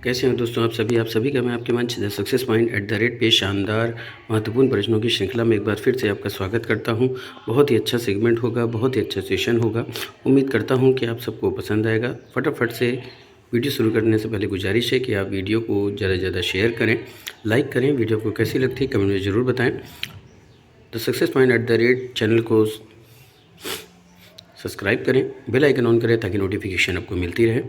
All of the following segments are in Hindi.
कैसे हैं दोस्तों आप सभी का मैं आपके मंच द सक्सेस माइंड @ पे शानदार महत्वपूर्ण प्रश्नों की श्रृंखला में एक बार फिर से आपका स्वागत करता हूं। बहुत ही अच्छा सेगमेंट होगा, बहुत ही अच्छा सेशन होगा। उम्मीद करता हूं कि आप सबको पसंद आएगा। फटाफट से वीडियो शुरू करने से पहले गुजारिश है कि आप वीडियो को ज़्यादा से ज़्यादा शेयर करें, लाइक करें। वीडियो को कैसी लगती है कमेंट में ज़रूर बताएँ। द सक्सेस माइंड @ चैनल को सब्सक्राइब करें, बेल आइकन ऑन करें ताकि नोटिफिकेशन आपको मिलती रहे।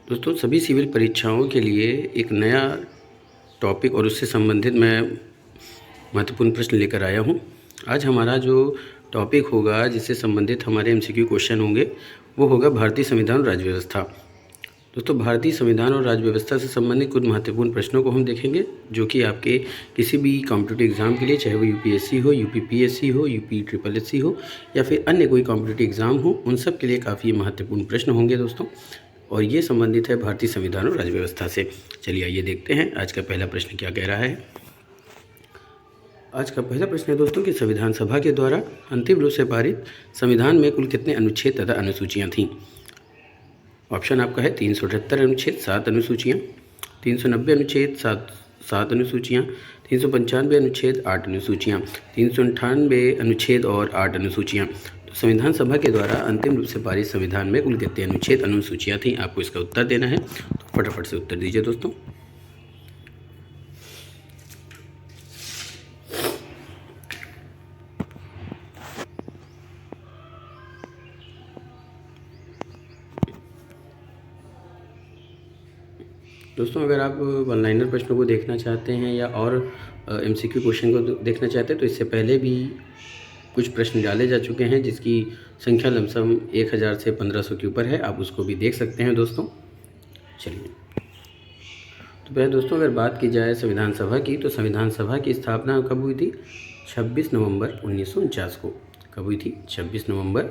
दोस्तों, सभी सिविल परीक्षाओं के लिए एक नया टॉपिक और उससे संबंधित मैं महत्वपूर्ण प्रश्न लेकर आया हूं। आज हमारा जो टॉपिक होगा, जिससे संबंधित हमारे MCQ क्वेश्चन होंगे, वो होगा भारतीय संविधान और राज्य व्यवस्था। दोस्तों, भारतीय संविधान और राज्य व्यवस्था से संबंधित कुछ महत्वपूर्ण प्रश्नों को हम देखेंगे, जो कि आपके किसी भी कॉम्पिटिटिव एग्ज़ाम के लिए, चाहे वो UPSC हो, UPPSC हो, UPSSC हो या फिर अन्य कोई कॉम्पिटिटिव एग्ज़ाम हो, उन सब के लिए काफ़ी महत्वपूर्ण प्रश्न होंगे दोस्तों। और ये संबंधित है भारतीय संविधान और राज्य व्यवस्था से। चलिए आइए देखते हैं आज का पहला प्रश्न क्या कह रहा है। आज का पहला प्रश्न है दोस्तों कि संविधान सभा के द्वारा अंतिम रूप से पारित संविधान में कुल कितने अनुच्छेद तथा अनुसूचियाँ थीं। ऑप्शन आपका है 378 अनुच्छेद 7 अनुसूचियाँ, 390 अनुच्छेद 7 अनुसूचियाँ, 395 अनुच्छेद 8 अनुसूचियाँ, 398 अनुच्छेद और 8 अनुसूचियाँ। तो संविधान सभा के द्वारा अंतिम रूप से पारित संविधान में कुल कितने अनुच्छेद अनुसूचियाँ थीं, आपको इसका उत्तर देना है। तो फटाफट से उत्तर दीजिए दोस्तों। दोस्तों, अगर आप वन लाइनर प्रश्नों को देखना चाहते हैं या और MCQ क्वेश्चन को देखना चाहते हैं, तो इससे पहले भी कुछ प्रश्न डाले जा चुके हैं, जिसकी संख्या लमसम 1000 से 1500 के ऊपर है। आप उसको भी देख सकते हैं दोस्तों। चलिए, तो पहले दोस्तों अगर बात की जाए संविधान सभा की, तो संविधान सभा की स्थापना कब हुई थी? 26 नवंबर 1949 को। कब हुई थी? 26 नवंबर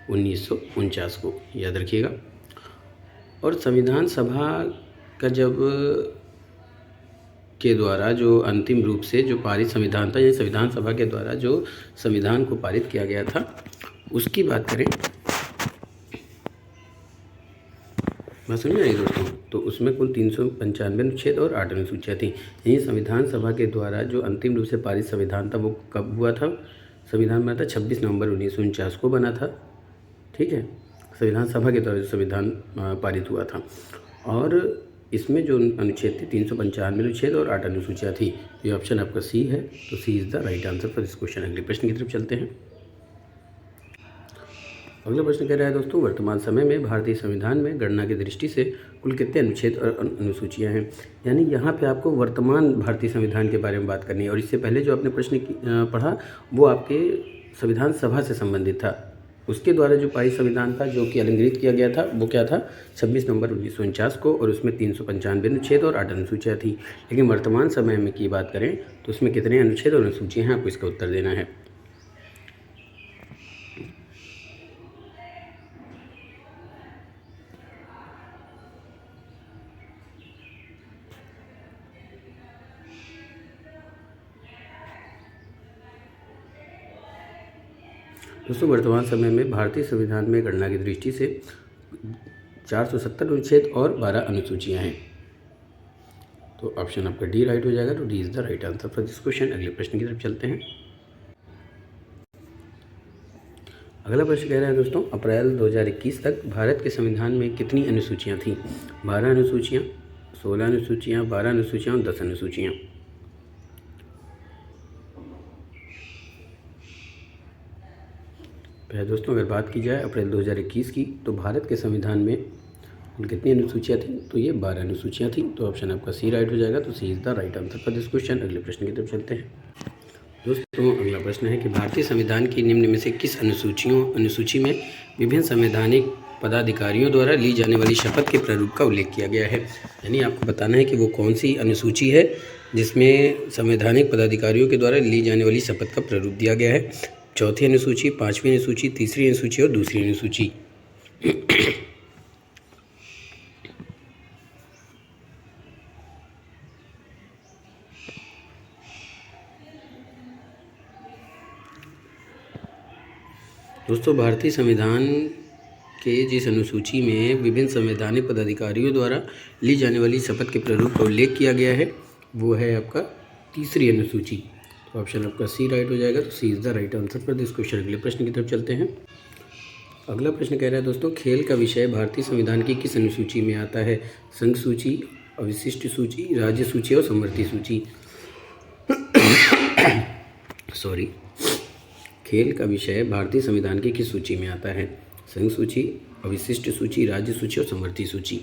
1949 को, याद रखिएगा। और संविधान सभा का जब के द्वारा जो अंतिम रूप से जो पारित संविधान था, या संविधान सभा के द्वारा जो संविधान को पारित किया गया था, उसकी बात करें, बात समझ आई दोस्तों, तो उसमें कुल 395 अनुच्छेद और 8 अनुसूचियाँ थी। यही संविधान सभा के द्वारा जो अंतिम रूप से पारित संविधान था, वो कब हुआ था? संविधान बना था 26 नवंबर 1949 को बना था। ठीक है, संविधान सभा के द्वारा जो संविधान पारित हुआ था। और इसमें जो अनुच्छेद थे 395 अनुच्छेद और 8 अनुसूचियाँ थी। ये ऑप्शन आपका C है, तो C is the right answer for this question. अगले प्रश्न की तरफ चलते हैं। अगला प्रश्न कह रहा है दोस्तों, वर्तमान समय में भारतीय संविधान में गणना की दृष्टि से कुल कितने अनुच्छेद और अनुसूचियाँ हैं। यानी यहाँ पे आपको वर्तमान भारतीय संविधान के बारे में बात करनी है। और इससे पहले जो आपने प्रश्न पढ़ा, वो आपके संविधान सभा से संबंधित था। उसके द्वारा जो पारित संविधान था, जो कि अलंकृत किया गया था, वो क्या था? 26 नवंबर 1949 को, और उसमें 395 अनुच्छेद और 8 अनुसूचियाँ थी। लेकिन वर्तमान समय में की बात करें, तो उसमें कितने अनुच्छेद और अनुसूचियाँ हैं, आपको इसका उत्तर देना है। दोस्तों, वर्तमान समय में भारतीय संविधान में गणना की दृष्टि से 470 अनुच्छेद और 12 अनुसूचियाँ हैं। तो ऑप्शन आपका D राइट हो जाएगा। तो D is the right answer for this question. अगले प्रश्न की तरफ चलते हैं। अगला प्रश्न कह रहा है दोस्तों, अप्रैल 2021 तक भारत के संविधान में कितनी अनुसूचियाँ थीं? 12 अनुसूचियाँ, 16 अनुसूचियाँ, 12 अनुसूचियाँ और 10 अनुसूचियाँ। पहले दोस्तों अगर बात की जाए अप्रैल 2021 की, तो भारत के संविधान में कुल कितनी अनुसूचियाँ थी? तो ये 12 अनुसूचियाँ थी। तो ऑप्शन आपका C राइट हो जाएगा। तो C is the right answer for this question. अगले प्रश्न की तरफ चलते हैं। दोस्तों, अगला प्रश्न है कि भारतीय संविधान की निम्न में से किस अनुसूची में विभिन्न संवैधानिक पदाधिकारियों द्वारा ली जाने वाली शपथ के प्रारूप का उल्लेख किया गया है। यानी आपको बताना है कि वो कौन सी अनुसूची है जिसमें संवैधानिक पदाधिकारियों के द्वारा ली जाने वाली शपथ का प्रारूप दिया गया है। चौथी अनुसूची, पाँचवीं अनुसूची, तीसरी अनुसूची और दूसरी अनुसूची। दोस्तों, भारतीय संविधान के जिस अनुसूची में विभिन्न संवैधानिक पदाधिकारियों द्वारा ली जाने वाली शपथ के प्रारूप का उल्लेख किया गया है वो है आपका तीसरी अनुसूची। तो ऑप्शन आपका सी राइट हो जाएगा। तो C is the right answer for this question. अगले प्रश्न की तरफ चलते हैं। अगला प्रश्न कह रहा है दोस्तों, खेल का विषय भारतीय संविधान की किस अनुसूची में आता है? संघ सूची, अविशिष्ट सूची, राज्य सूची और समवर्ती सूची। सॉरी, खेल का विषय भारतीय संविधान की किस सूची में आता है? संघ सूची, अविशिष्ट सूची, राज्य सूची और समवर्ती सूची।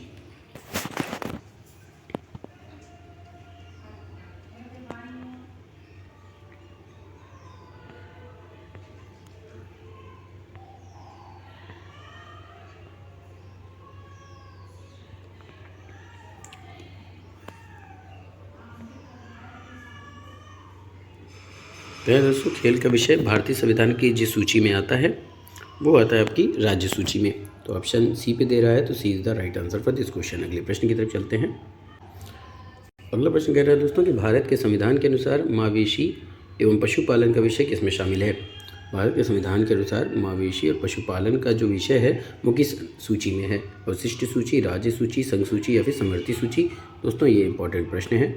तो दोस्तों, खेल का विषय भारतीय संविधान की जिस सूची में आता है वो आता है आपकी राज्य सूची में। तो ऑप्शन सी पे दे रहा है, तो C is the right answer for this question. अगले प्रश्न की तरफ चलते हैं। अगला प्रश्न कह रहा है दोस्तों कि भारत के संविधान के अनुसार मवेशी एवं पशुपालन का विषय किसमें शामिल है? भारत के संविधान के अनुसार मवेशी और पशुपालन का जो विषय है वो किस सूची में है? अवशिष्ट सूची, राज्य सूची, संघ सूची या फिर समवर्ती सूची। दोस्तों, ये इंपॉर्टेंट प्रश्न है।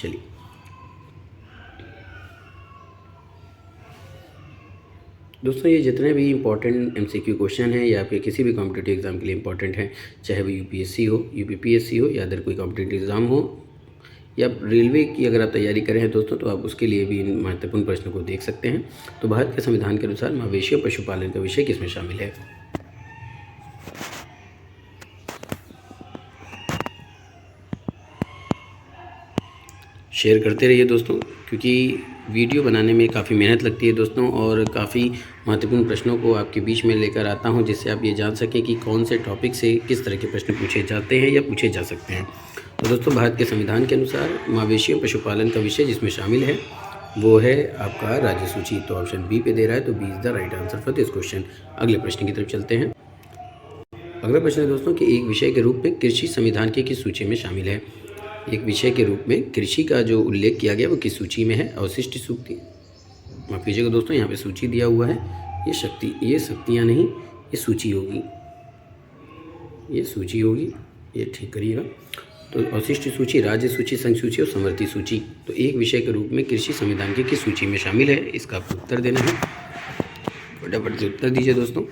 चलिए, दोस्तों ये जितने भी इंपॉर्टेंट एमसीक्यू क्वेश्चन हैं या फिर किसी भी कॉम्पिटिटिव एग्ज़ाम के लिए इंपॉर्टेंट हैं, चाहे वो यूपीएससी हो, यूपीपीएससी हो या अदर कोई कॉम्पिटिटिव एग्ज़ाम हो या रेलवे की अगर आप तैयारी कर रहे हैं दोस्तों, तो आप उसके लिए भी इन महत्वपूर्ण प्रश्नों को देख सकते हैं। तो भारत के संविधान के अनुसार मवेशी और पशुपालन का विषय किसमें शामिल है? शेयर करते रहिए दोस्तों, क्योंकि वीडियो बनाने में काफ़ी मेहनत लगती है दोस्तों, और काफ़ी महत्वपूर्ण प्रश्नों को आपके बीच में लेकर आता हूं, जिससे आप ये जान सकें कि कौन से टॉपिक से किस तरह के प्रश्न पूछे जाते हैं या पूछे जा सकते हैं। तो दोस्तों, भारत के संविधान के अनुसार मवेशी और पशुपालन का विषय जिसमें शामिल है वो है आपका राज्य सूची। तो ऑप्शन बी पे दे रहा है, तो B is the right answer for this question. अगले प्रश्न की तरफ चलते हैं। अगला प्रश्न है दोस्तों कि एक विषय के रूप में कृषि संविधान की किस सूची में शामिल है? एक विषय के रूप में कृषि का जो उल्लेख किया गया वो किस सूची में है? अवशिष्ट सूची, माफ कीजिएगा दोस्तों, यहाँ पे सूची दिया हुआ है, ये शक्तियाँ नहीं, ये सूची होगी, ये सूची होगी, ये ठीक करिएगा। तो अवशिष्ट सूची, राज्य सूची, संघ सूची और समवर्ती सूची। तो एक विषय के रूप में कृषि संविधान की किस सूची में शामिल है, इसका आपको उत्तर देना है। फटाफट से उत्तर दीजिए दोस्तों।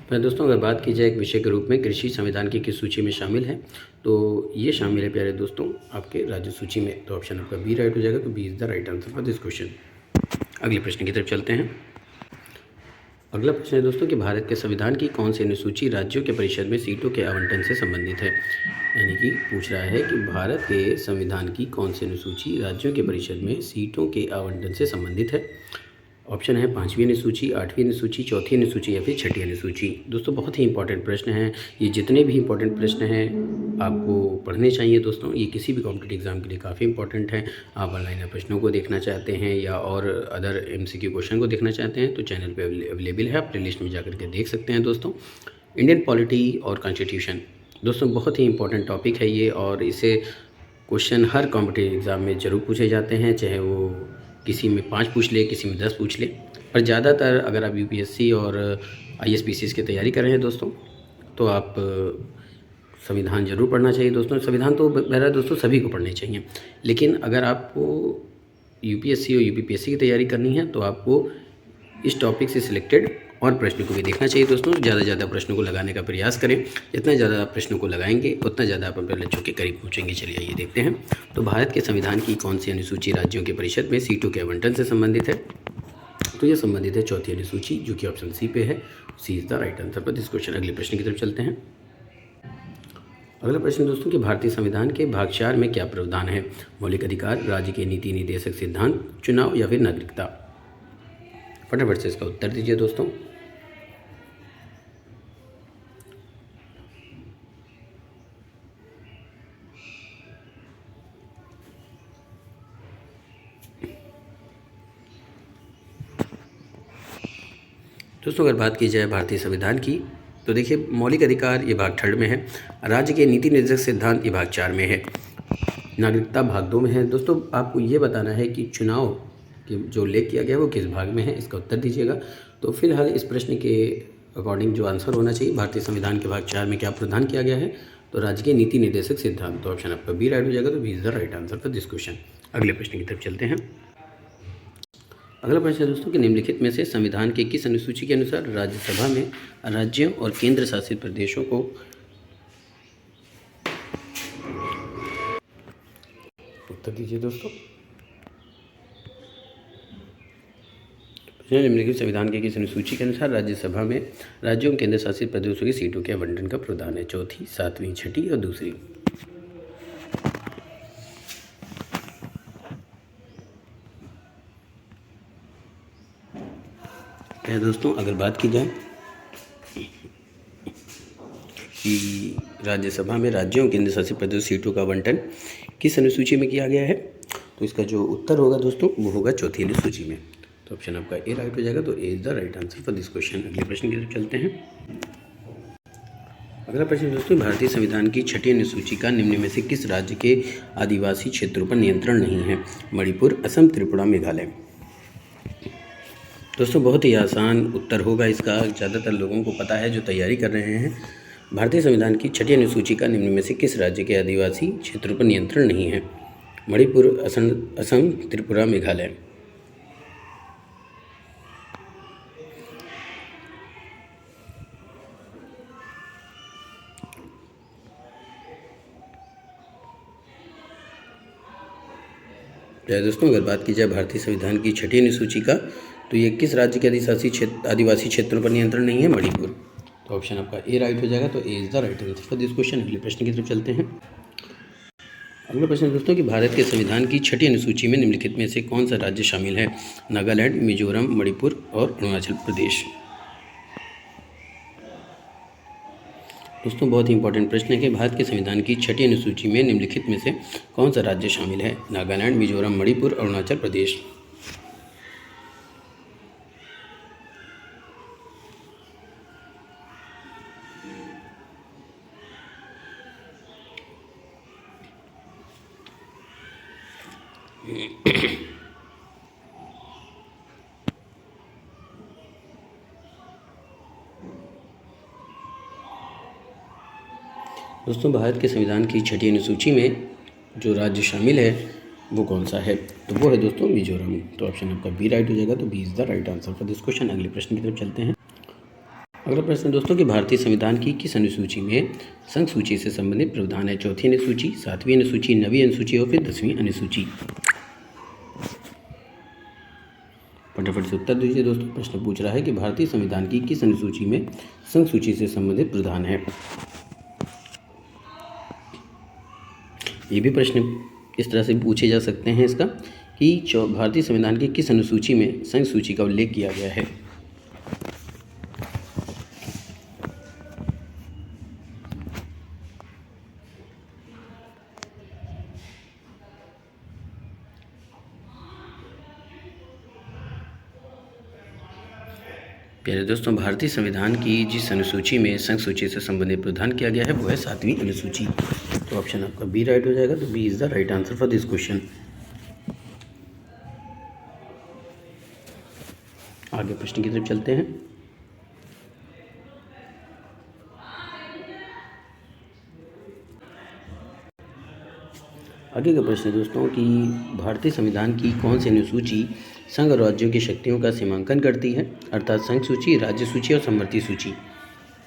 मैं दोस्तों, अगर बात की जाए एक विषय के रूप में कृषि संविधान की किस सूची में शामिल है, तो ये शामिल है प्यारे दोस्तों आपके राज्य सूची में। तो ऑप्शन आपका बी राइट हो जाएगा। तो B is the right answer for this question. अगले प्रश्न की तरफ चलते हैं। अगला प्रश्न है दोस्तों कि भारत के संविधान की कौन सी अनुसूची राज्यों के परिषद में सीटों के आवंटन से संबंधित है? यानी कि पूछ रहा है कि भारत के संविधान की कौन सी अनुसूची राज्यों के परिषद में सीटों के आवंटन से संबंधित है। ऑप्शन है 5वीं अनुसूची, 8वीं अनुसूची, 4थी अनुसूची या फिर 6ठी अनुसूची। दोस्तों, बहुत ही इंपॉर्टेंट प्रश्न हैं। ये जितने भी इंपॉर्टेंट प्रश्न हैं आपको पढ़ने चाहिए दोस्तों। ये किसी भी कॉम्पिटिटिव एग्जाम के लिए काफ़ी इंपॉर्टेंट है। आप ऑनलाइन प्रश्नों को देखना चाहते हैं या और अदर एमसीक्यू क्वेश्चन को देखना चाहते हैं तो चैनल पे अवेलेबल है, आप प्लेलिस्ट में जाकर के देख सकते हैं दोस्तों। इंडियन पॉलिटी और कॉन्स्टिट्यूशन दोस्तों बहुत ही इंपॉर्टेंट टॉपिक है ये, और इसे क्वेश्चन हर कॉम्पिटिटिव एग्ज़ाम में ज़रूर पूछे जाते हैं, चाहे वो किसी में 5 पूछ ले, किसी में 10 पूछ ले। पर ज़्यादातर अगर आप यूपीएससी और आईएसपीसीएस की तैयारी कर रहे हैं दोस्तों, तो आप संविधान ज़रूर पढ़ना चाहिए दोस्तों। संविधान तो मेरा दोस्तों सभी को पढ़ने चाहिए, लेकिन अगर आपको यूपीएससी और यूपीपीएससी की तैयारी करनी है तो आपको इस टॉपिक से सिलेक्टेड और प्रश्न को भी देखना चाहिए दोस्तों। ज़्यादा से ज़्यादा प्रश्नों को लगाने का प्रयास करें। जितना ज़्यादा आप प्रश्नों को लगाएंगे उतना ज़्यादा आप अपने लक्ष्यों के करीब पहुँचेंगे। चलिए ये देखते हैं। तो भारत के संविधान की कौन सी अनुसूची राज्यों के परिषद में सीटों के आवंटन से संबंधित है? तो ये संबंधित है 4थी अनुसूची, जो कि ऑप्शन सी पे है। C is the right answer for this question. अगले प्रश्न की तरफ चलते हैं। अगला प्रश्न दोस्तों कि भारतीय संविधान के भाग 4 में क्या प्रावधान है? मौलिक अधिकार, राज्य के नीति निर्देशक सिद्धांत, चुनाव या फिर नागरिकता। फटाफट से इसका उत्तर दीजिए दोस्तों। दोस्तों अगर बात की जाए भारतीय संविधान की तो देखिए मौलिक अधिकार ये भाग 3 में है, राज्य के नीति निर्देशक सिद्धांत ये भाग 4 में है, नागरिकता भाग 2 में है। दोस्तों आपको ये बताना है कि चुनाव कि जो उल्लेख किया गया है वो किस भाग में है, इसका उत्तर दीजिएगा। तो फिलहाल इस प्रश्न के अकॉर्डिंग जो आंसर होना चाहिए, भारतीय संविधान के भाग 4 में क्या प्रावधान किया गया है, तो राज्य के नीति निर्देशक सिद्धांत। तो ऑप्शन आपका बी राइट हो जाएगा। तो B is the right answer for this question. अगले प्रश्न की तरफ चलते हैं। अगला प्रश्न है दोस्तों कि निम्नलिखित में से संविधान के किस अनुसूची के अनुसार राज्यसभा में राज्यों और केंद्र शासित प्रदेशों को उत्तर दीजिए दोस्तों। निम्नलिखित संविधान के किस अनुसूची के अनुसार राज्यसभा में राज्यों और केंद्र शासित प्रदेशों की सीटों के आवंटन का प्रावधान है? चौथी, सातवीं, छठी और दूसरी। है दोस्तों अगर बात की जाए कि राज्यसभा में राज्यों और केंद्र शासित प्रदेश सीटों का आवंटन किस अनुसूची में किया गया है, तो इसका जो उत्तर होगा दोस्तों वो होगा चौथी अनुसूची में। तो ऑप्शन आपका ए राइट हो जाएगा। तो A is the right answer for this question. अगले प्रश्न की तरफ चलते हैं। अगला प्रश्न दोस्तों, भारतीय संविधान की छठी अनुसूची का निम्न में से किस राज्य के आदिवासी क्षेत्रों पर नियंत्रण नहीं है? मणिपुर, असम, त्रिपुरा, मेघालय। दोस्तों बहुत ही आसान उत्तर होगा इसका, ज़्यादातर लोगों को पता है जो तैयारी कर रहे हैं। भारतीय संविधान की छठी अनुसूची का निम्न में से किस राज्य के आदिवासी क्षेत्रों पर नियंत्रण नहीं है? मणिपुर, असम, त्रिपुरा, मेघालय। दोस्तों अगर बात की जाए भारतीय संविधान की छठी अनुसूची का, तो ये किस राज्य के आदिवासी क्षेत्रों पर नियंत्रण नहीं है? मणिपुर। तो ऑप्शन आपका ए राइट हो जाएगा। तो A is the right answer for this question. अगले प्रश्न की तरफ चलते हैं। अगला प्रश्न दोस्तों कि भारत के संविधान की छठी अनुसूची में निम्नलिखित में से कौन सा राज्य शामिल है? नागालैंड, मिजोरम, मणिपुर और अरुणाचल प्रदेश। दोस्तों बहुत ही इंपॉर्टेंट प्रश्न है कि भारत के संविधान की छठी अनुसूची में निम्नलिखित में से कौन सा राज्य शामिल है? नागालैंड, मिजोरम, मणिपुर, अरुणाचल प्रदेश। दोस्तों भारत के संविधान की छठी अनुसूची में जो राज्य शामिल है वो कौन सा है? तो वो है दोस्तों मिजोरम। तो ऑप्शन आपका बी राइट हो जाएगा। तो B is the right answer for this question. अगले प्रश्न की तरफ चलते हैं। अगला प्रश्न दोस्तों कि भारतीय संविधान की किस अनुसूची में संघ सूची से संबंधित प्रावधान है? चौथी अनुसूची, सातवीं अनुसूची, नवीं अनुसूची और फिर 10वीं अनुसूची। फटाफट से उत्तर दीजिए दोस्तों। प्रश्न पूछ रहा है कि भारतीय संविधान की किस अनुसूची में संघ सूची से संबंधित प्रावधान है? ये भी प्रश्न इस तरह से पूछे जा सकते हैं इसका कि भारतीय संविधान की किस अनुसूची में संघ सूची का उल्लेख किया गया है? प्यारे दोस्तों भारतीय संविधान की जिस अनुसूची में संघ सूची से संबंधित प्रावधान किया गया है वो है 7वीं अनुसूची। तो ऑप्शन आपका बी राइट हो जाएगा। तो B is the right answer for this question. आगे प्रश्न की तरफ चलते हैं। आगे का प्रश्न है दोस्तों कि भारतीय संविधान की कौन सी अनुसूची संघ और राज्यों की शक्तियों का सीमांकन करती है? अर्थात संघ सूची, राज्य सूची और समवर्ती सूची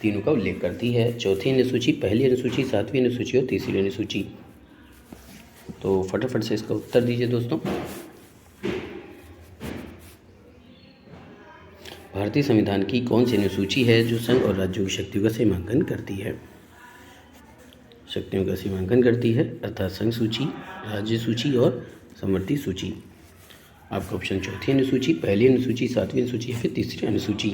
तीनों का उल्लेख करती है। चौथी अनुसूची, पहली अनुसूची, 7वीं अनुसूची और तीसरी अनुसूची। तो फटाफट से इसका उत्तर दीजिए दोस्तों। भारतीय संविधान की कौन सी अनुसूची है जो संघ और राज्यों की शक्तियों का सीमांकन करती है? शक्तियों का सीमांकन करती है अर्थात संघ सूची, राज्य सूची और समवर्ती सूची। आपका ऑप्शन चौथी अनुसूची, पहली अनुसूची, 7वीं अनुसूची फिर तीसरी अनुसूची।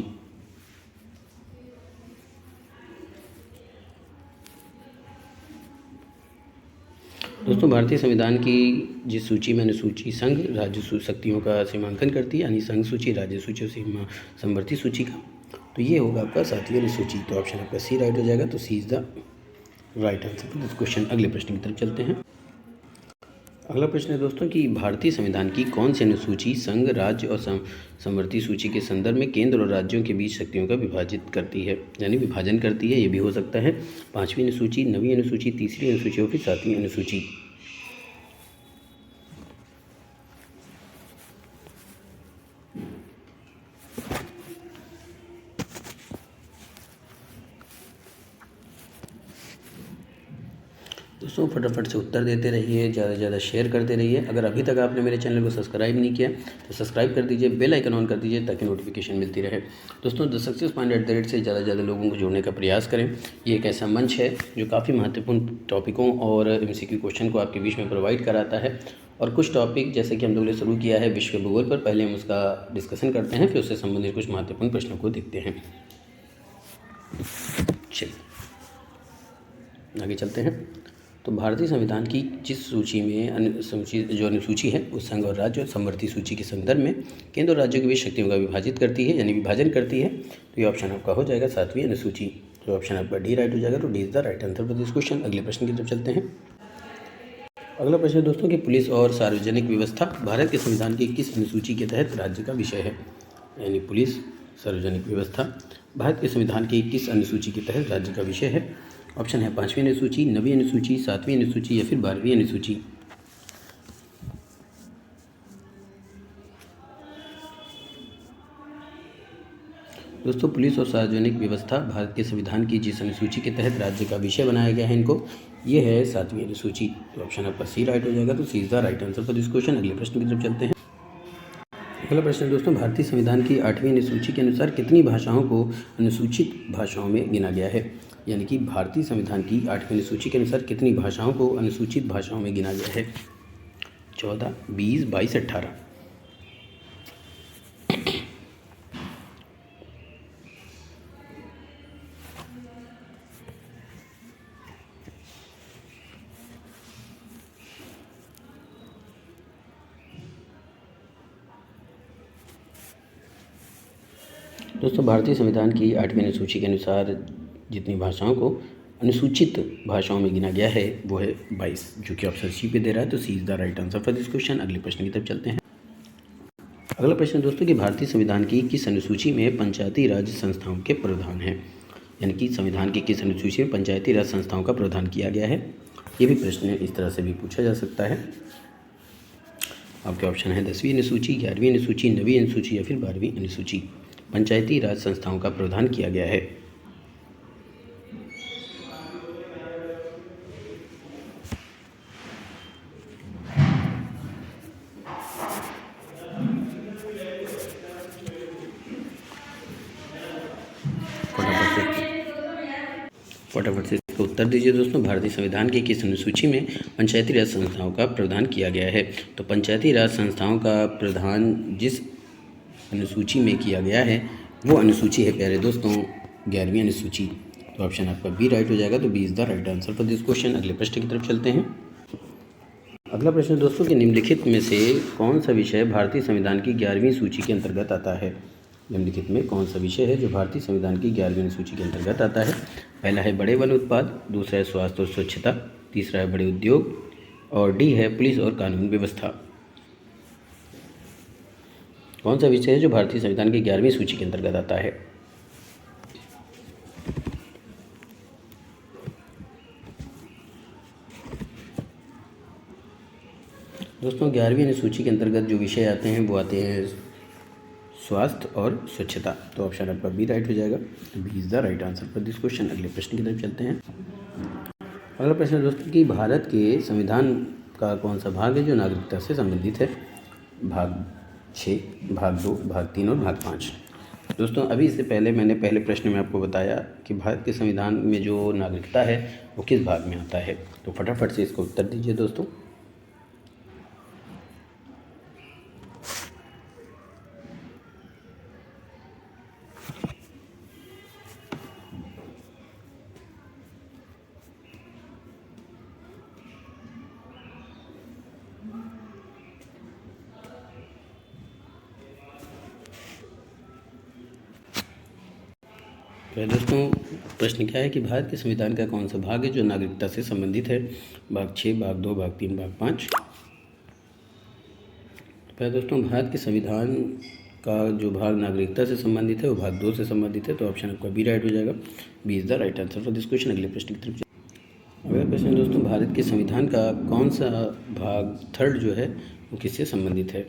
दोस्तों भारतीय संविधान की जिस सूची में अनुसूची संघ राज्य शक्तियों का सीमांकन करती है, यानी संघ सूची, राज्य सूची और समवर्ती सूची का, तो ये होगा आपका 7वीं अनुसूची। तो ऑप्शन आपका सी राइट हो जाएगा। तो C is the right answer for this question. अगले प्रश्न की तरफ चलते हैं। अगला प्रश्न है दोस्तों कि भारतीय संविधान की कौन सी अनुसूची संघ, राज्य और समवर्ती सूची के संदर्भ में केंद्र और राज्यों के बीच शक्तियों का विभाजित करती है, यानी विभाजन करती है। ये भी हो सकता है 5वीं अनुसूची, 9वीं अनुसूची, तीसरी अनुसूची और फिर 7वीं अनुसूची। दोस्तों फटाफट से उत्तर देते रहिए, ज़्यादा से ज़्यादा शेयर करते रहिए। अगर अभी तक आपने मेरे चैनल को सब्सक्राइब नहीं किया तो सब्सक्राइब कर दीजिए, बेल आइकन ऑन कर दीजिए ताकि नोटिफिकेशन मिलती रहे। दोस्तों द सक्सेस पॉइंट @ से ज़्यादा से ज़्यादा लोगों को जोड़ने का प्रयास करें। ये एक ऐसा मंच है जो काफ़ी महत्वपूर्ण टॉपिकों और MCQ क्वेश्चन को आपके बीच में प्रोवाइड कराता है। और कुछ टॉपिक जैसे कि हम लोगों ने शुरू किया है विश्व भूगोल पर, पहले हम उसका डिस्कशन करते हैं, फिर उससे संबंधित कुछ महत्वपूर्ण प्रश्नों को देखते हैं। चलिए आगे चलते हैं। तो भारतीय संविधान की जिस सूची में अनुसूची है उस संघ और राज्य और समवर्ती सूची के संदर्भ में केंद्र और राज्यों के बीच शक्तियों का विभाजित करती है, यानी विभाजन करती है। तो ये ऑप्शन आपका हो जाएगा 7वीं अनुसूची। तो ऑप्शन आपका डी राइट हो जाएगा। तो D is the right answer for this question. अगले प्रश्न की तरफ चलते हैं। अगला प्रश्न है दोस्तों कि पुलिस और सार्वजनिक व्यवस्था भारत के संविधान की किस अनुसूची के तहत राज्य का विषय है, यानी पुलिस सार्वजनिक व्यवस्था भारत के संविधान की किस अनुसूची के तहत राज्य का विषय है। ऑप्शन है 5वीं अनुसूची, 9वीं अनुसूची, 7वीं अनुसूची या फिर 12वीं अनुसूची। दोस्तों पुलिस और सार्वजनिक व्यवस्था भारत के संविधान की जिस अनुसूची के तहत राज्य का विषय बनाया गया है इनको, ये है 7वीं अनुसूची। तो ऑप्शन आपका सी राइट हो जाएगा। तो C is the right answer for this question. अगले प्रश्न की तरफ चलते हैं। अगला प्रश्न दोस्तों भारतीय संविधान की 8वीं अनुसूची के अनुसार कितनी भाषाओं को अनुसूचित भाषाओं में गिना गया है, यानी कि भारतीय संविधान की 8वीं अनुसूची के अनुसार कितनी भाषाओं को अनुसूचित भाषाओं में गिना गया है। 14, 20, 22, 18। दोस्तों भारतीय संविधान की 8वीं अनुसूची के अनुसार जितनी भाषाओं को अनुसूचित भाषाओं में गिना गया है वो है 22, जो कि ऑप्शन सी पे दे रहा है। तो C is the right answer for this question. अगले प्रश्न की तरफ चलते हैं। अगला प्रश्न दोस्तों कि भारतीय संविधान की किस अनुसूची में पंचायती राज संस्थाओं के प्रावधान हैं, यानी कि संविधान की किस अनुसूची में पंचायती राज संस्थाओं का प्रावधान किया गया है। ये भी प्रश्न इस तरह से भी पूछा जा सकता है। आपके ऑप्शन है 10वीं अनुसूची, 11वीं अनुसूची, 9वीं अनुसूची या फिर 12वीं अनुसूची। पंचायती राज संस्थाओं का प्रावधान किया गया है। फटाफट से इसका उत्तर दीजिए दोस्तों। भारतीय संविधान की किस अनुसूची में पंचायती राज संस्थाओं का प्रावधान किया गया है। तो पंचायती राज संस्थाओं का प्रावधान जिस अनुसूची में किया गया है वो अनुसूची है प्यारे दोस्तों 11वीं अनुसूची। तो ऑप्शन आपका बी राइट हो जाएगा। तो B is the right answer for this question. अगले प्रश्न की तरफ चलते हैं। अगला प्रश्न दोस्तों कि निम्नलिखित में से कौन सा विषय भारतीय संविधान की 11वीं सूची के अंतर्गत आता है। निम्नलिखित में कौन सा विषय है जो भारतीय संविधान की 11वीं सूची के अंतर्गत आता है। पहला है बड़े वन उत्पाद, दूसरा है स्वास्थ्य और स्वच्छता, तीसरा है बड़े उद्योग और डी है पुलिस और कानून व्यवस्था। कौन सा विषय है जो भारतीय संविधान की 11वीं सूची के अंतर्गत आता है। दोस्तों 11वीं अनुसूची के अंतर्गत जो विषय आते हैं वो आते हैं स्वास्थ्य और स्वच्छता। तो ऑप्शन आपका बी राइट हो जाएगा। B is the right answer for this question. अगले प्रश्न की तरफ चलते हैं। अगला प्रश्न दोस्तों कि भारत के संविधान का कौन सा भाग है जो नागरिकता से संबंधित है। भाग 6, भाग 2, भाग 3 और भाग 5। दोस्तों अभी इससे पहले मैंने पहले प्रश्न में आपको बताया कि भारत के संविधान में जो नागरिकता है वो किस भाग में आता है। तो फटाफट से इसको उत्तर दीजिए दोस्तों। तो दोस्तों प्रश्न क्या है कि भारत के संविधान का कौन सा भाग है जो नागरिकता से संबंधित है? भाग 6, भाग 2, भाग 3, भाग 5। तो दोस्तों भारत के संविधान का जो भाग नागरिकता से संबंधित है वो भाग 2 से संबंधित है, तो ऑप्शन आपका बी राइट हो जाएगा। B is the right answer for this question. अगले प्रश्न की तरफ। अगला प्रश्न है दोस्तों, भारत के संविधान का कौन सा भाग 3 जो है वो किससे संबंधित है?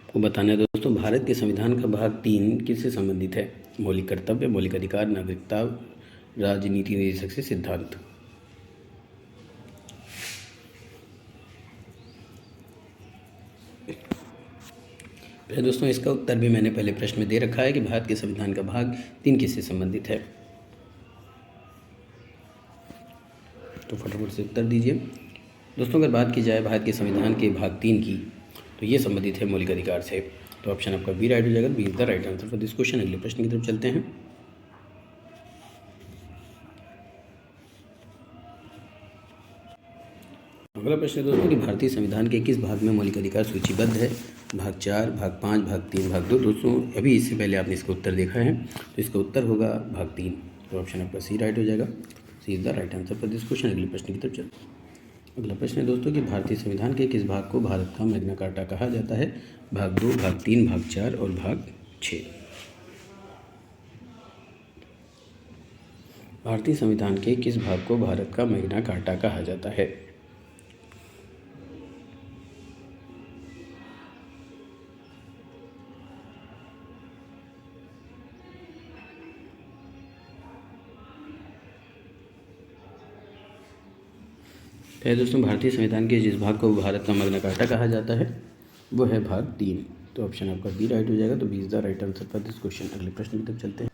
आपको बताना है दोस्तों, भारत के संविधान का भाग 3 किससे संबंधित है? मौलिक कर्तव्य, मौलिक अधिकार, नागरिकता, राजनीति निदेशक से सिद्धांत। दोस्तों इसका उत्तर भी मैंने पहले प्रश्न में दे रखा है कि भारत के संविधान का भाग 3 किससे संबंधित है। तो फटाफट से उत्तर दीजिए दोस्तों। अगर बात की जाए भारत के संविधान के भाग 3 की, तो ये संबंधित है मौलिक अधिकार से, तो ऑप्शन आपका बी राइट हो जाएगा। B is the right answer for this question. अगले प्रश्न की तरफ चलते हैं। अगला प्रश्न दोस्तों कि भारतीय संविधान के किस भाग में मौलिक अधिकार सूचीबद्ध है? भाग 4, भाग 5, भाग 3, भाग 2। दोस्तों अभी इससे पहले आपने इसका उत्तर देखा है, तो इसका उत्तर होगा भाग 3, तो ऑप्शन आपका सी राइट हो जाएगा। C is the right answer for this question. अगले प्रश्न की तरफ चलते हैं। अगला प्रश्न है दोस्तों कि भारतीय संविधान के किस भाग को भारत का मैग्ना कार्टा कहा जाता है? भाग 2, भाग 3, भाग 4 और भाग 6। भारतीय संविधान के किस भाग को भारत का मैग्ना कार्टा कहा जाता है? है दोस्तों, भारतीय संविधान के जिस भाग को भारत का मैग्ना कार्टा कहा जाता है वो है भाग 3, तो ऑप्शन आपका बी राइट हो जाएगा। तो B is the right answer for this question. अगले प्रश्न की तरफ चलते हैं।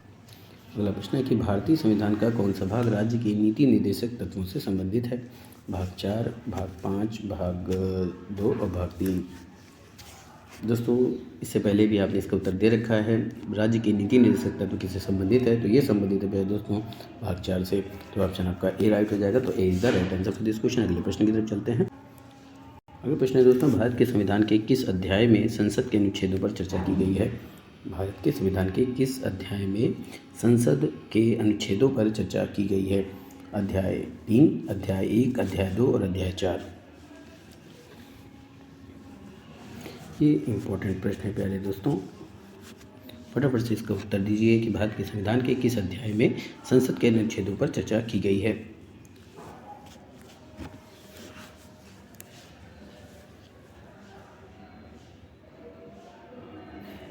अगला प्रश्न है कि भारतीय संविधान का कौन सा भाग राज्य के नीति निर्देशक तत्वों से संबंधित है? भाग 4, भाग 5, भाग 2 और भाग 3। दोस्तों इससे पहले भी आपने इसका उत्तर दे रखा है, राज्य के नीति निर्देशक तत्व किससे संबंधित है? तो ये संबंधित है दोस्तों भाग 4 से, तो ऑप्शन आपका ए राइट हो जाएगा। तो A is the right answer for this question. अगले प्रश्न की तरफ चलते हैं। अगला प्रश्न है दोस्तों, भारत के संविधान के किस अध्याय में संसद के अनुच्छेदों पर चर्चा की गई है? भारत के संविधान के किस अध्याय में संसद के अनुच्छेदों पर चर्चा की गई है? अध्याय 3, अध्याय 1, अध्याय 2 और अध्याय 4। ये इम्पोर्टेंट प्रश्न है प्यारे दोस्तों, फटाफट से इसका उत्तर दीजिए कि भारत के संविधान के किस अध्याय में संसद के अनुच्छेदों पर चर्चा की गई है।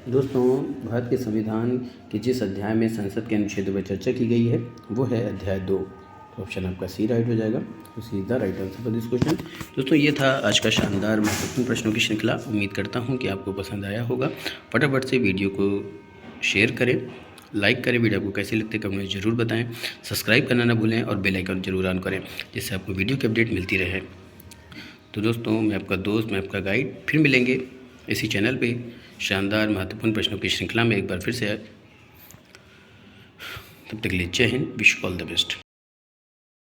दोस्तों भारत के संविधान के जिस अध्याय में संसद के अनुच्छेदों पर चर्चा की गई है वो है अध्याय 2, तो ऑप्शन आपका सी राइट हो जाएगा। तो C is the right answer for this question. दोस्तों ये था आज का शानदार महत्वपूर्ण प्रश्नों की श्रृंखला। उम्मीद करता हूँ कि आपको पसंद आया होगा। फटाफट से वीडियो को शेयर करें, लाइक करें, वीडियो को कैसे लगते कमेंट में ज़रूर बताएं, सब्सक्राइब करना ना भूलें और बेल आइकन जरूर ऑन करें जिससे आपको वीडियो की अपडेट मिलती रहे। तो दोस्तों मैं आपका दोस्त, मैं आपका गाइड, फिर मिलेंगे इसी चैनल पे शानदार महत्वपूर्ण प्रश्नों की श्रृंखला में एक बार फिर से। तब तक के लिए जय Hind, wish all the best.